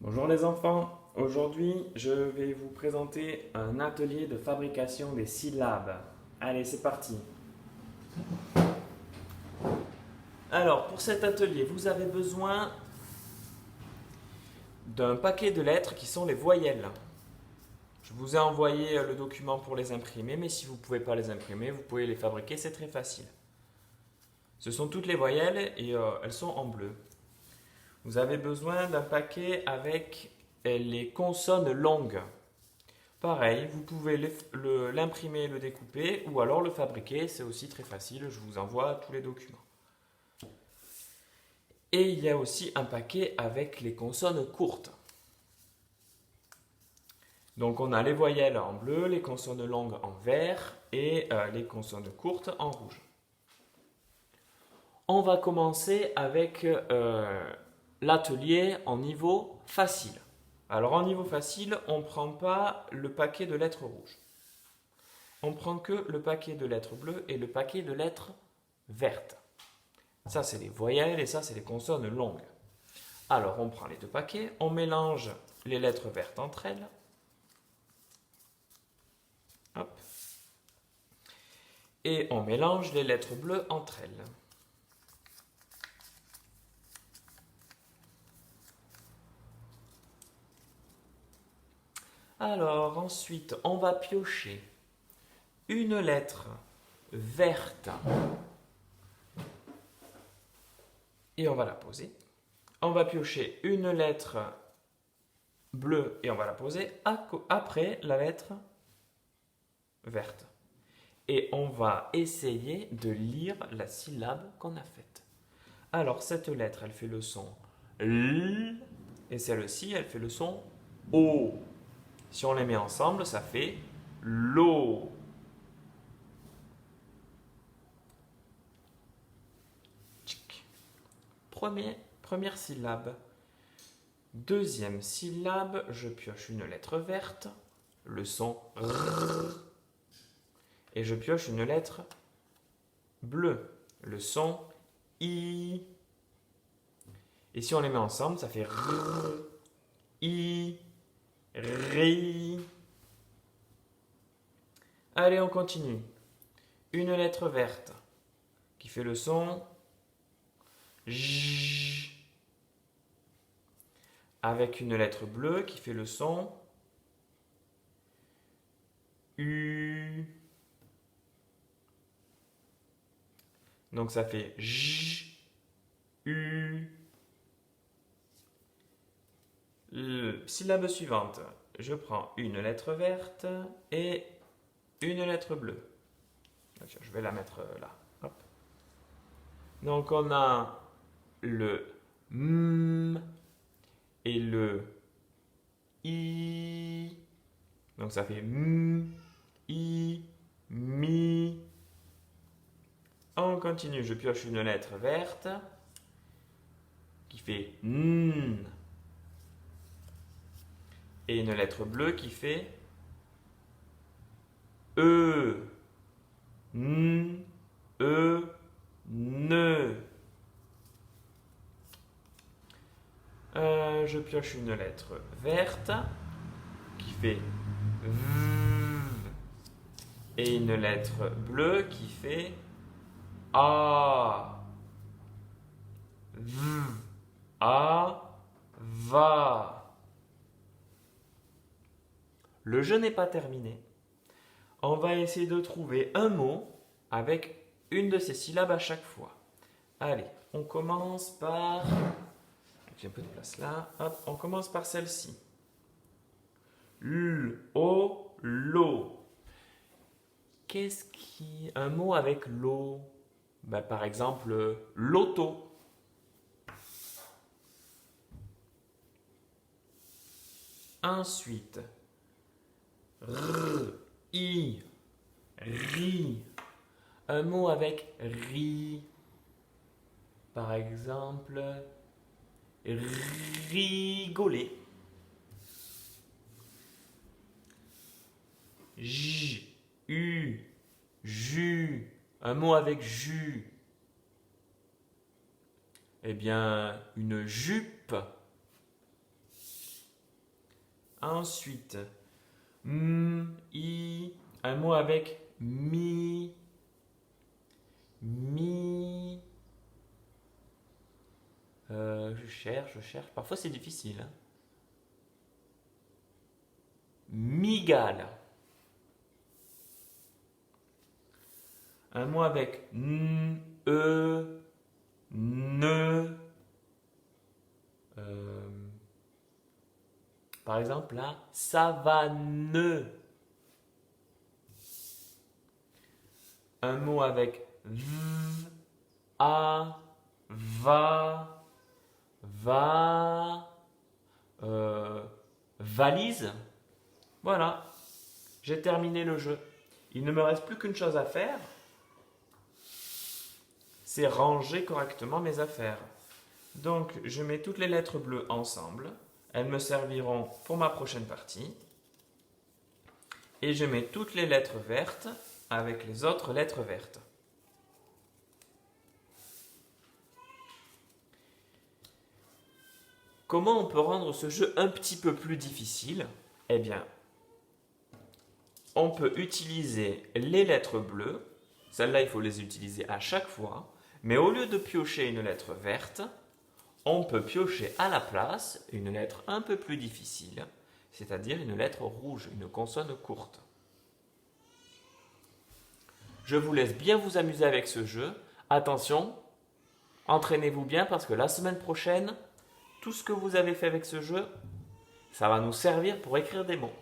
Bonjour les enfants, aujourd'hui je vais vous présenter un atelier de fabrication des syllabes. Allez, c'est parti. Alors pour cet atelier, vous avez besoin d'un paquet de lettres qui sont les voyelles. Je vous ai envoyé le document pour les imprimer, mais si vous ne pouvez pas les imprimer, vous pouvez les fabriquer, c'est très facile. Ce sont toutes les voyelles et elles sont en bleu. Vous avez besoin d'un paquet avec les consonnes longues. Pareil, vous pouvez l'imprimer, le découper ou alors le fabriquer, c'est aussi très facile, je vous envoie tous les documents. Et il y a aussi un paquet avec les consonnes courtes. Donc on a les voyelles en bleu, les consonnes longues en vert et les consonnes courtes en rouge. On va commencer avec l'atelier en niveau facile. Alors en niveau facile, on ne prend pas le paquet de lettres rouges. On prend que le paquet de lettres bleues et le paquet de lettres vertes. Ça, c'est les voyelles et ça, c'est les consonnes longues. Alors, on prend les deux paquets, on mélange les lettres vertes entre elles. Hop. Et on mélange les lettres bleues entre elles. Alors, ensuite, on va piocher une lettre verte et on va la poser. On va piocher une lettre bleue et on va la poser après la lettre verte. Et on va essayer de lire la syllabe qu'on a faite. Alors, cette lettre, elle fait le son L et celle-ci, elle fait le son O. Si on les met ensemble, ça fait LO. Première syllabe. Deuxième syllabe, je pioche une lettre verte, le son R. Et je pioche une lettre bleue, le son I. Et si on les met ensemble, ça fait R, I, RI. Allez, on continue. Une lettre verte qui fait le son J. Avec une lettre bleue qui fait le son U. Donc ça fait J, U. Syllabe suivante. Je prends une lettre verte et une lettre bleue. Je vais la mettre là. Hop. Donc on a le M et le I. Donc ça fait M, I, Mi. On continue, je pioche une lettre verte qui fait N. Et une lettre bleue qui fait E. N, E, Ne. Je pioche une lettre verte qui fait V. Et une lettre bleue qui fait A. V, A, Va. Le jeu n'est pas terminé. On va essayer de trouver un mot avec une de ces syllabes à chaque fois. Allez, on commence par... J'ai un peu de place là. Hop, on commence par celle-ci. L'eau. Qu'est-ce qui... Un mot avec l'eau. Ben, par exemple, loto. Ensuite, ri. Un mot avec ri. Par exemple, rigoler. Jus. Un mot avec jus. Eh bien, une jupe. Ensuite, i, un mot avec mi, mi. Je cherche. Parfois c'est difficile, hein. Migale. Un mot avec n, e, ne. Par exemple, là, savane. Un mot avec v, a, va, valise. Voilà, j'ai terminé le jeu. Il ne me reste plus qu'une chose à faire, c'est ranger correctement mes affaires. Donc, je mets toutes les lettres bleues ensemble. Elles me serviront pour ma prochaine partie. Et je mets toutes les lettres vertes avec les autres lettres vertes. Comment on peut rendre ce jeu un petit peu plus difficile? Eh bien, on peut utiliser les lettres bleues. Celles-là, il faut les utiliser à chaque fois. Mais au lieu de piocher une lettre verte, on peut piocher à la place une lettre un peu plus difficile, c'est-à-dire une lettre rouge, une consonne courte. Je vous laisse bien vous amuser avec ce jeu. Attention, entraînez-vous bien parce que la semaine prochaine, tout ce que vous avez fait avec ce jeu, ça va nous servir pour écrire des mots.